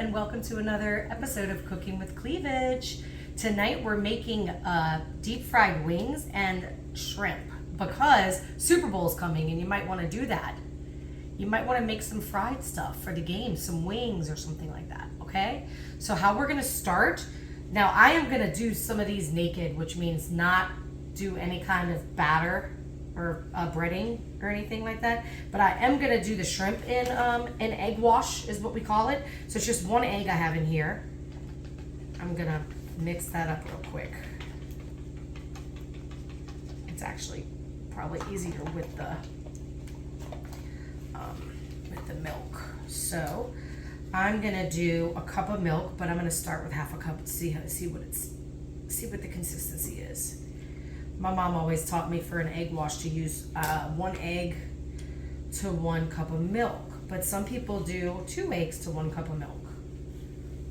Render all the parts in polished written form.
and welcome to another episode of Cooking with Cleavage. Tonight we're making deep fried wings and shrimp because Super Bowl's coming and you might want to do that. You might want to make some fried stuff for the game, some wings or something like that, okay? So how we're gonna start, now I am gonna do some of these naked, which means not do any kind of batter or breading or anything like that, but I am gonna do the shrimp in an egg wash is what we call it. So it's just one egg I have in here. I'm gonna mix that up real quick. It's actually probably easier with the milk. So I'm gonna do a cup of milk, but I'm gonna start with half a cup to see what the consistency is. My mom always taught me for an egg wash to use 1 egg to 1 cup of milk, but some people do 2 eggs to 1 cup of milk,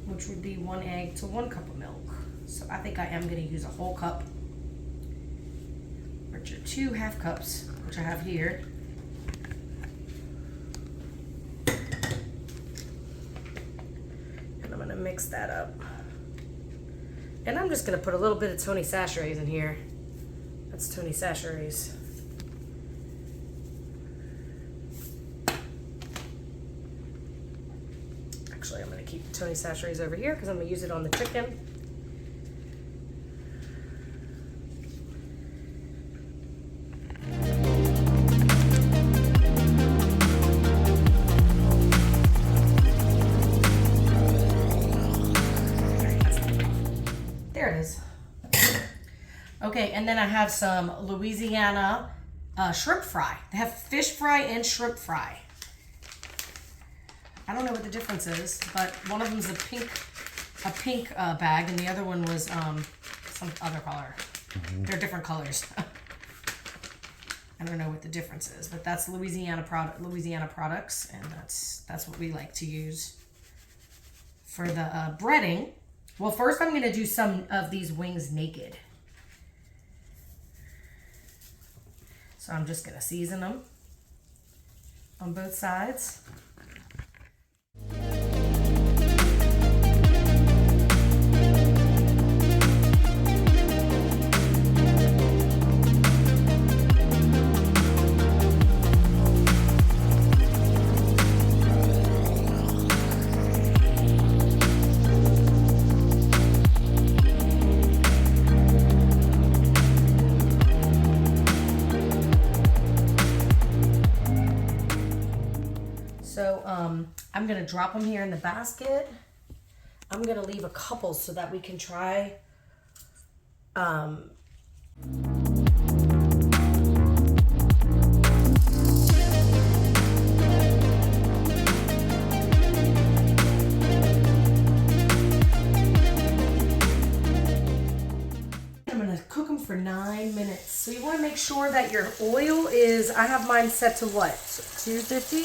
which would be 1 egg to 1 cup of milk. So I think I am going to use a whole cup, which are 2 half cups, which I have here. And I'm going to mix that up. And I'm just going to put a little bit of Tony Chachere's in here. That's Tony Chachere's. Actually, I'm going to keep Tony Chachere's over here because I'm going to use it on the chicken. There it is. Okay, and then I have some Louisiana shrimp fry. They have fish fry and shrimp fry. I don't know what the difference is, but one of them's a pink bag, and the other one was some other color. They're different colors. I don't know what the difference is, but that's Louisiana products, and that's what we like to use for the breading. Well, first I'm going to do some of these wings naked. So I'm just going to season them on both sides. So I'm gonna drop them here in the basket. I'm gonna leave a couple so that we can try I'm gonna cook them for 9 minutes. So you want to make sure that your oil is, I have mine set to what? 250?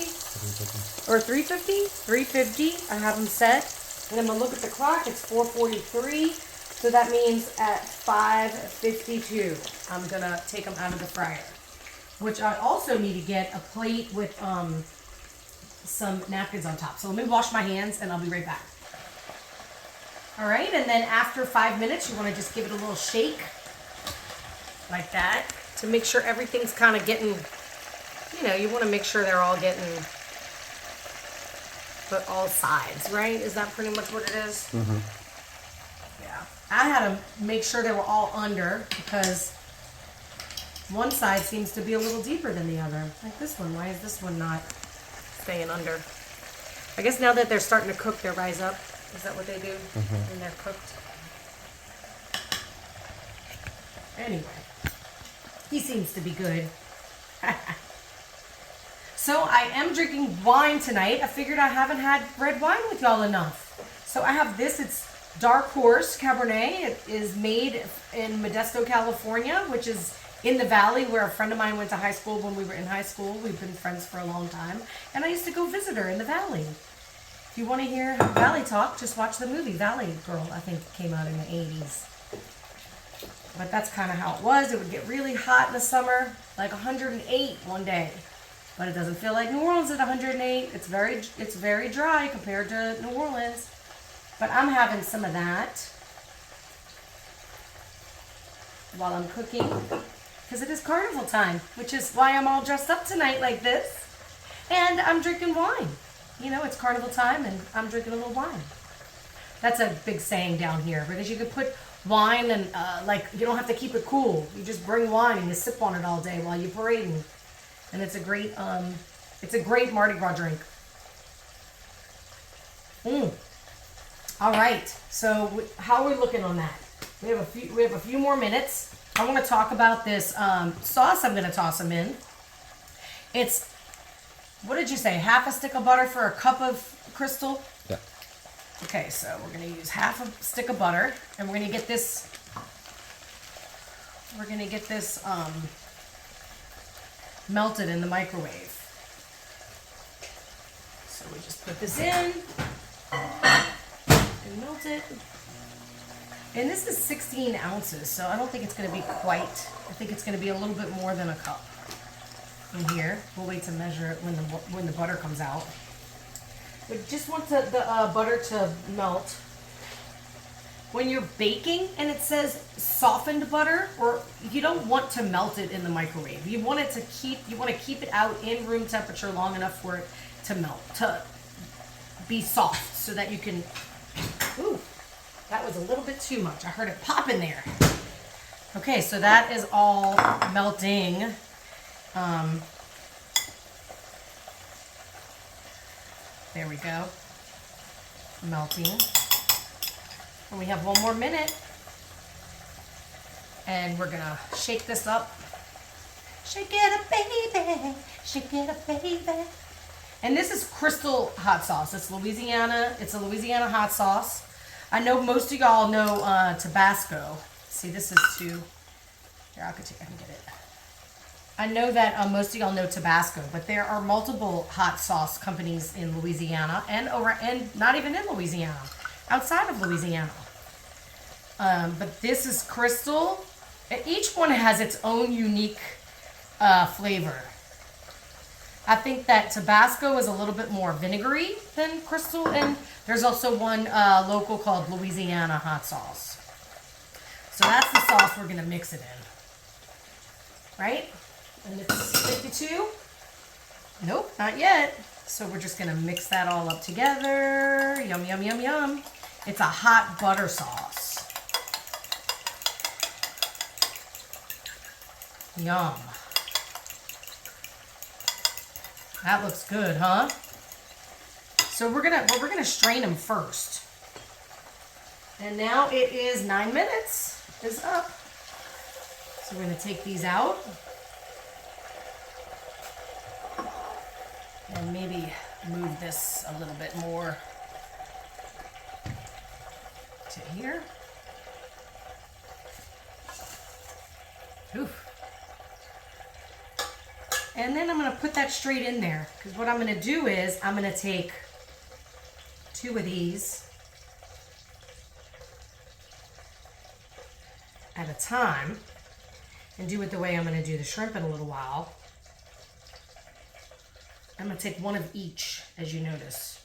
Or 350? 350. I have them set. And I'm going to look at the clock. It's 4:43. So that means at 5:52, I'm going to take them out of the fryer. Which I also need to get a plate with some napkins on top. So let me wash my hands and I'll be right back. All right, and then after 5 minutes, you want to just give it a little shake like that to make sure everything's kind of getting, you want to make sure they're all getting, but all sides, right? Is that pretty much what it is? Mm-hmm. Yeah. I had to make sure they were all under because one side seems to be a little deeper than the other. Like this one. Why is this one not staying under? I guess now that they're starting to cook, they rise up. Is that what they do when they're cooked? Anyway, he seems to be good. So I am drinking wine tonight. I figured I haven't had red wine with y'all enough. So I have this. It's Dark Horse Cabernet. It is made in Modesto, California, which is in the valley where a friend of mine went to high school when we were in high school. We've been friends for a long time. And I used to go visit her in the valley. If you want to hear Valley talk, just watch the movie Valley Girl. I think it came out in the 80s. But that's kind of how it was. It would get really hot in the summer, like 108 one day. But it doesn't feel like New Orleans at 108. It's very dry compared to New Orleans. But I'm having some of that while I'm cooking, because it is carnival time, which is why I'm all dressed up tonight like this. And I'm drinking wine. You know, it's carnival time and I'm drinking a little wine. That's a big saying down here, because you could put wine and like, you don't have to keep it cool. You just bring wine and you sip on it all day while you're parading. And it's a great Mardi Gras drink. All right, so how are we looking on that? We have a few more minutes. I want to talk about this sauce I'm going to toss them in. It's, what did you say, half a stick of butter for a cup of Crystal? Yeah. Okay, so we're going to use half a stick of butter, and we're going to get this, melted in the microwave. So we just put this in and melt it. And this is 16 ounces, so I don't think it's going to be quite, I think it's going to be a little bit more than a cup in here. We'll wait to measure it when the butter comes out. But just want the butter to melt. When you're baking and it says softened butter, or you don't want to melt it in the microwave. You want to keep it out in room temperature long enough for it to melt, to be soft, so that you can, ooh, that was a little bit too much. I heard it pop in there. Okay, so that is all melting. There we go. Melting. And we have one more minute. And we're gonna shake this up. Shake it up, baby. Shake it up, baby. And this is Crystal hot sauce. It's Louisiana. It's a Louisiana hot sauce. I know most of y'all know Tabasco. See, this is too. Here, I can get it. I know that most of y'all know Tabasco, but there are multiple hot sauce companies in Louisiana and not even in Louisiana, outside of Louisiana. But this is Crystal. Each one has its own unique flavor. I think that Tabasco is a little bit more vinegary than Crystal, and there's also one local called Louisiana hot sauce. So that's the sauce we're gonna mix it in, right? And it's 52. Nope, not yet. So we're just gonna mix that all up together. Yum, yum, yum, yum. It's a hot butter sauce. Yum. That looks good, huh? So we're gonna strain them first. And now it is 9 minutes is up. So we're gonna take these out. And maybe move this a little bit more to here. Oof. And then I'm going to put that straight in there, because what I'm going to do is I'm going to take 2 of these at a time and do it the way I'm going to do the shrimp in a little while. I'm going to take 1 of each, as you notice.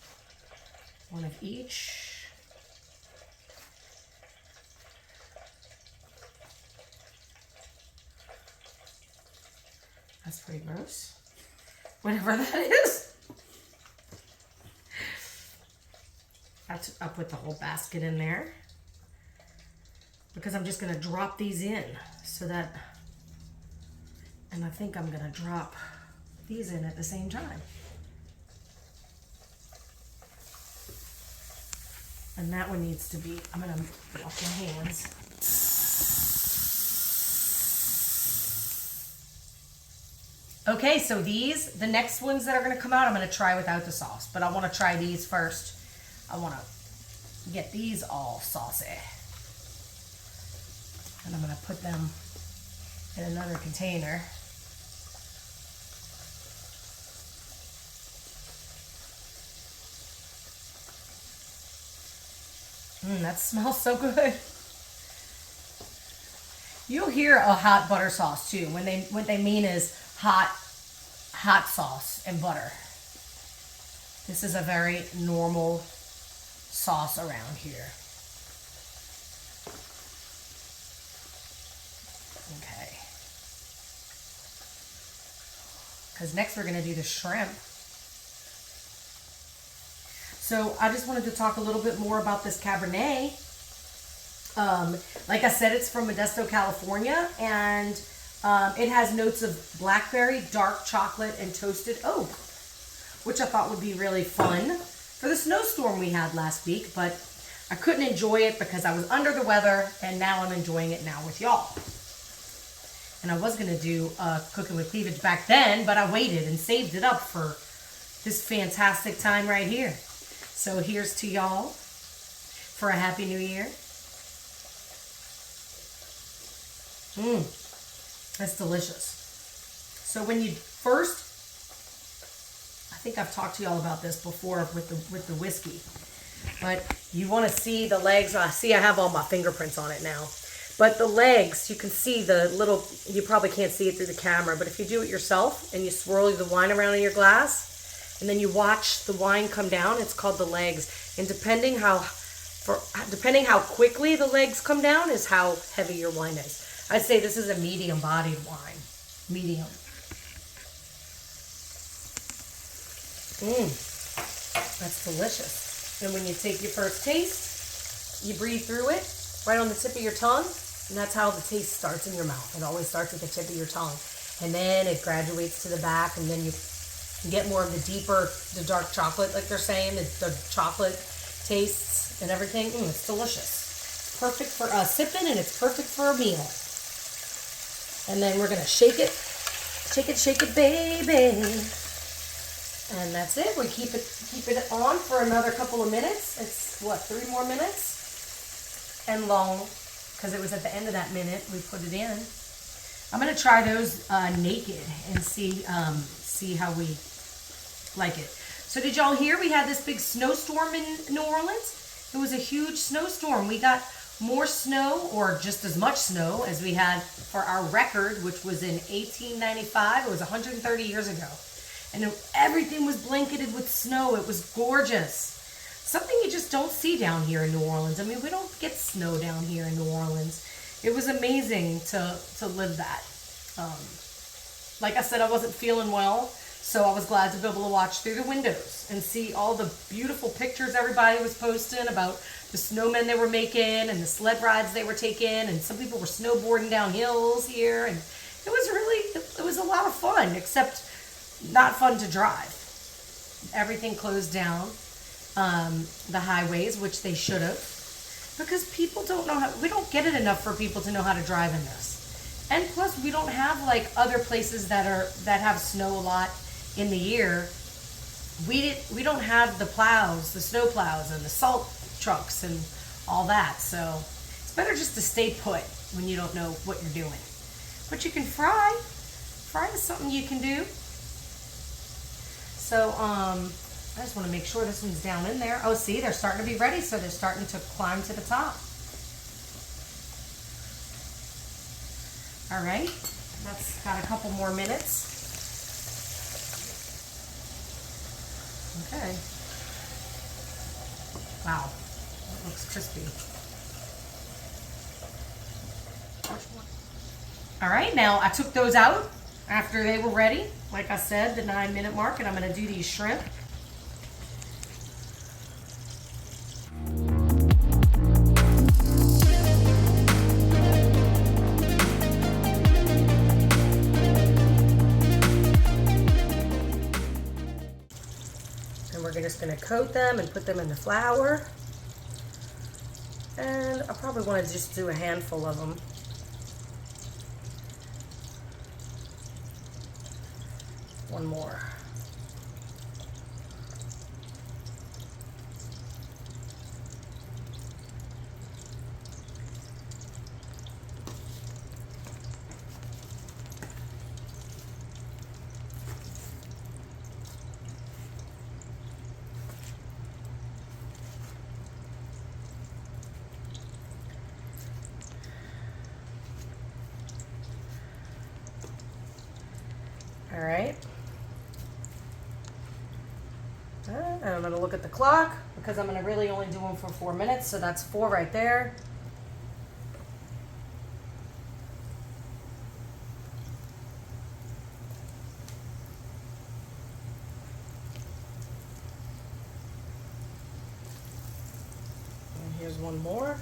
1 of each. That's pretty gross. Whatever that is. I'll put the whole basket in there, because I'm just going to drop these in so that, and I think I'm going to drop these in at the same time. And that one needs to be, I'm going to wash my hands. Okay, so these, the next ones that are going to come out, I'm going to try without the sauce, but I want to try these first. I want to get these all saucy. And I'm going to put them in another container. That smells so good. You'll hear a hot butter sauce too. What they mean is hot sauce and butter. This is a very normal sauce around here. Okay. Because next we're going to do the shrimp. So I just wanted to talk a little bit more about this Cabernet. Like I said, it's from Modesto, California, and it has notes of blackberry, dark chocolate, and toasted oak, which I thought would be really fun for the snowstorm we had last week, but I couldn't enjoy it because I was under the weather, and now I'm enjoying it now with y'all. And I was going to do Cooking with Cleavage back then, but I waited and saved it up for this fantastic time right here. So here's to y'all for a Happy New Year. That's delicious. So when you first, I think I've talked to y'all about this before with the whiskey, but you want to see the legs. I have all my fingerprints on it now. But the legs, you can see the little, you probably can't see it through the camera, but if you do it yourself and you swirl the wine around in your glass and then you watch the wine come down, it's called the legs. And depending how quickly the legs come down is how heavy your wine is. I'd say this is a medium-bodied wine. Medium. That's delicious. And when you take your first taste, you breathe through it right on the tip of your tongue, and that's how the taste starts in your mouth. It always starts at the tip of your tongue. And then it graduates to the back, and then you get more of the deeper, the dark chocolate, like they're saying, the chocolate tastes and everything. It's delicious. Perfect for sipping, and it's perfect for a meal. And then we're going to shake it, baby. And that's it. We keep it on for another couple of minutes. It's, 3 more minutes? And long, because it was at the end of that minute we put it in. I'm going to try those naked and see how we like it. So did y'all hear we had this big snowstorm in New Orleans? It was a huge snowstorm. We got more snow, or just as much snow as we had for our record, which was in 1895. It was 130 years ago. And everything was blanketed with snow. It was gorgeous. Something you just don't see down here in New Orleans. I mean, we don't get snow down here in New Orleans. It was amazing to live that. Like I said, I wasn't feeling well, so I was glad to be able to watch through the windows and see all the beautiful pictures everybody was posting about the snowmen they were making and the sled rides they were taking, and some people were snowboarding down hills here, and it was a lot of fun, except not fun to drive. Everything closed down, the highways, which they should have, because people don't know we don't get it enough for people to know how to drive in this. And plus, we don't have like other places that have snow a lot in the year. We don't have the plows, the snow plows, and the salt trucks and all that. So it's better just to stay put when you don't know what you're doing. But you can fry. Fry is something you can do. So I just want to make sure this one's down in there. Oh, see, they're starting to be ready, so they're starting to climb to the top. All right, that's got a couple more minutes. Okay. Wow, that looks crispy. All right, now I took those out after they were ready. Like I said, the 9-minute mark, and I'm going to do these shrimp. We're just going to coat them and put them in the flour. And I probably want to just do a handful of them. One more. All right. And I'm going to look at the clock because I'm going to really only do them for 4 minutes. So that's 4 right there. And here's one more.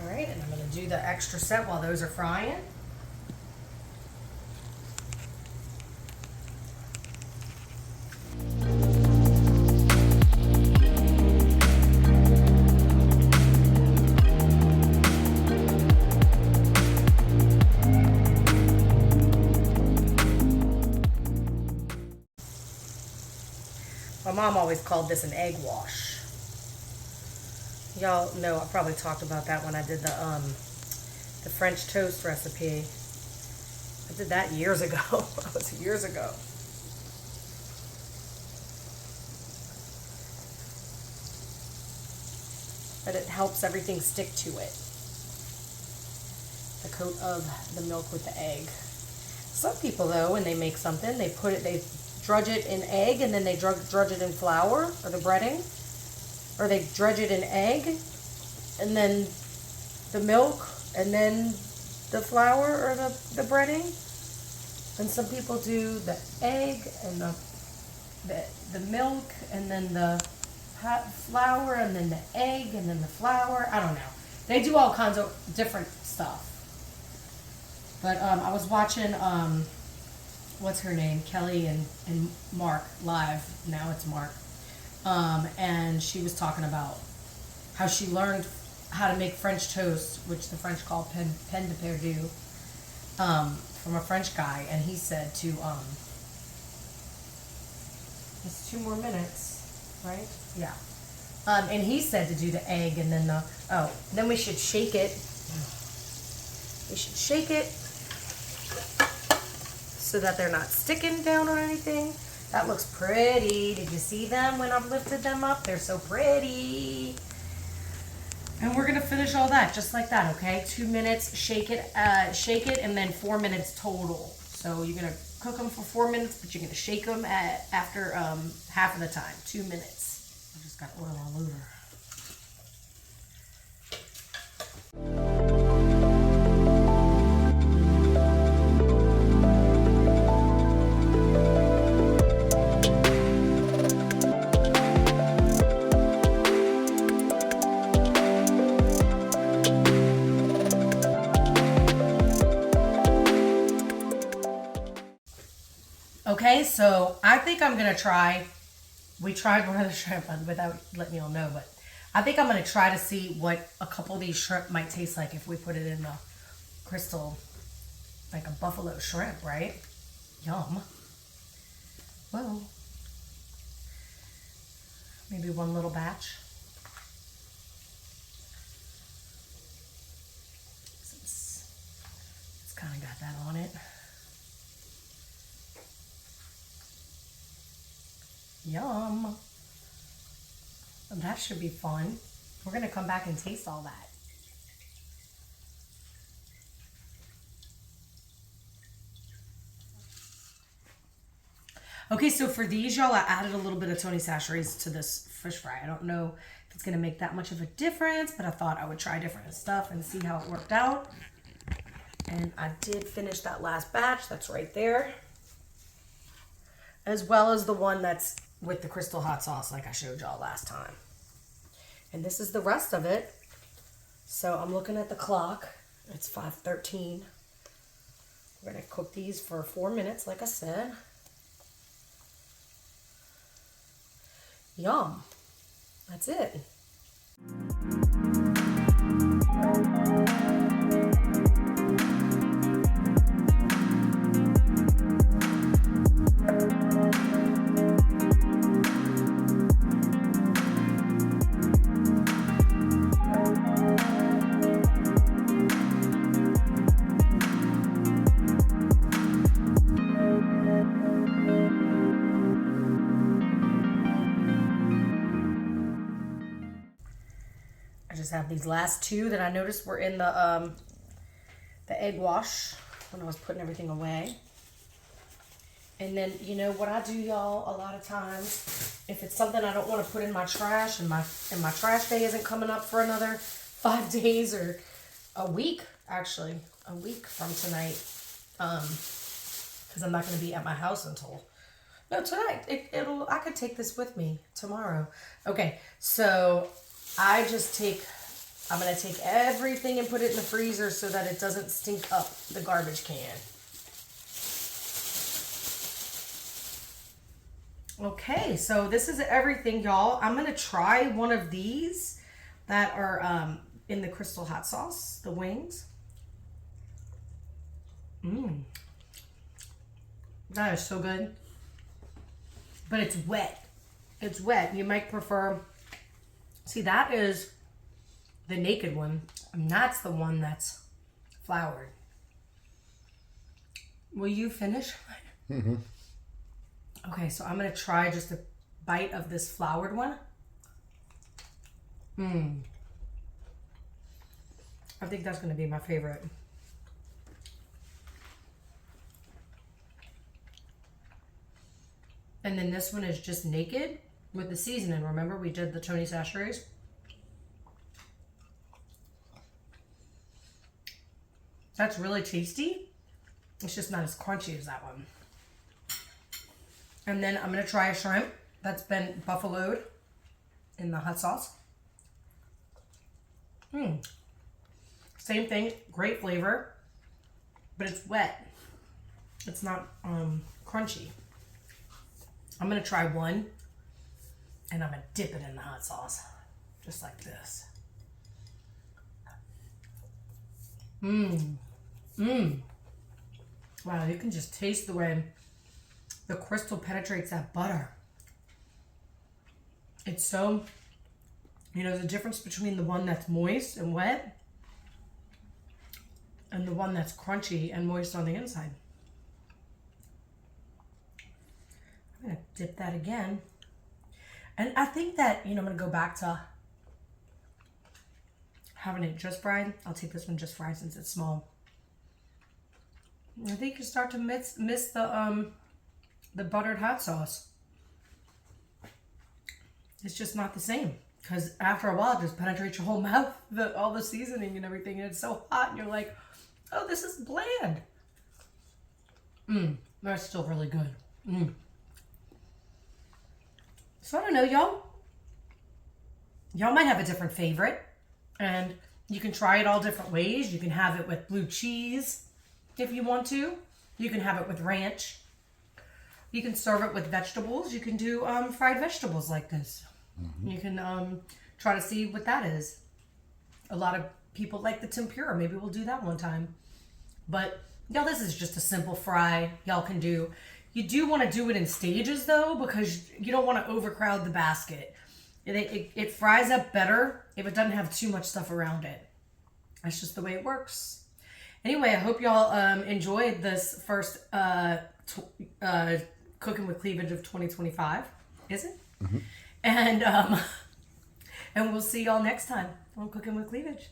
All right, and I'm going to do the extra set while those are frying. My mom always called this an egg wash. Y'all know I probably talked about that when I did the French toast recipe. I did that years ago. That was years ago. But it helps everything stick to it. The coat of the milk with the egg. Some people though, when they make something, they drudge it in egg and then they drudge it in flour or the breading. Or they dredge it in egg, and then the milk, and then the flour or the breading. And some people do the egg and the milk, and then the flour, and then the egg, and then the flour. I don't know. They do all kinds of different stuff. But I was watching, what's her name? Kelly and Mark live. Now it's Mark. And she was talking about how she learned how to make French toast, which the French call pain de perdu, from a French guy, and he said to it's 2 more minutes, right? Yeah. And he said to do the egg and then then we should shake it. We should shake it so that they're not sticking down on anything. That looks pretty. Did you see them when I've lifted them up? They're so pretty. And we're gonna finish all that just like that, okay? 2 minutes, shake it, and then 4 minutes total. So you're gonna cook them for 4 minutes, but you're gonna shake them after half of the time, 2 minutes. I just got oil all over. Okay, so I think I'm going to try, we tried one of the shrimp without letting y'all know, but I think I'm going to try to see what a couple of these shrimp might taste like if we put it in the crystal, like a buffalo shrimp, right? Yum. Well, maybe one little batch. Since it's kind of got that on it. Yum. That should be fun. We're going to come back and taste all that. Okay, so for these, y'all, I added a little bit of Tony Chachere's to this fish fry. I don't know if it's going to make that much of a difference, but I thought I would try different stuff and see how it worked out. And I did finish that last batch. That's right there. As well as the one that's with the crystal hot sauce like I showed y'all last time. And this is the rest of it. So I'm looking at the clock. It's 5:13. We're going to cook these for 4 minutes like I said. Yum. That's it. Have these last 2 that I noticed were in the egg wash when I was putting everything away. And then, you know what I do, y'all, a lot of times, if it's something I don't want to put in my trash and my trash day isn't coming up for another 5 days or a week, actually, a week from tonight, because I'm not going to be at my house until, no, tonight. I could take this with me tomorrow. Okay, so I'm going to take everything and put it in the freezer so that it doesn't stink up the garbage can. Okay, so this is everything, y'all. I'm gonna try one of these that are in the crystal hot sauce, the wings. That is so good. But it's wet. It's wet. You might prefer, see, that is the naked one, and that's the one that's floured. Will you finish? Mm-hmm. Okay, so I'm going to try just a bite of this floured one. I think that's going to be my favorite. And then this one is just naked with the seasoning. Remember, we did the Tony Chachere's? That's really tasty. It's just not as crunchy as that one. And then I'm going to try a shrimp that's been buffaloed in the hot sauce. Same thing, great flavor, but it's wet. It's not crunchy. I'm going to try one, and I'm going to dip it in the hot sauce, just like this. Wow, you can just taste the way the crystal penetrates that butter. It's so, you know, the difference between the one that's moist and wet and the one that's crunchy and moist on the inside. I'm going to dip that again. And I think that, you know, I'm going to go back to having it just fried. I'll take this one just fried since it's small. I think you start to miss the buttered hot sauce. It's just not the same, because after a while it just penetrates your whole mouth, all the seasoning and everything, and it's so hot and you're like, oh, this is bland. That's still really good. So I don't know, y'all might have a different favorite, and you can try it all different ways. You can have it with blue cheese if you want to. You can have it with ranch. You can serve it with vegetables. You can do fried vegetables like this. You can try to see what that is. A lot of people like the tempura. Maybe we'll do that one time. But, y'all, this is just a simple fry y'all can do. You do want to do it in stages, though, because you don't want to overcrowd the basket. It fries up better if it doesn't have too much stuff around it. That's just the way it works. Anyway, I hope y'all enjoyed this first Cooking with Cleavage of 2025. Is it? Mm-hmm. And we'll see y'all next time on Cooking with Cleavage.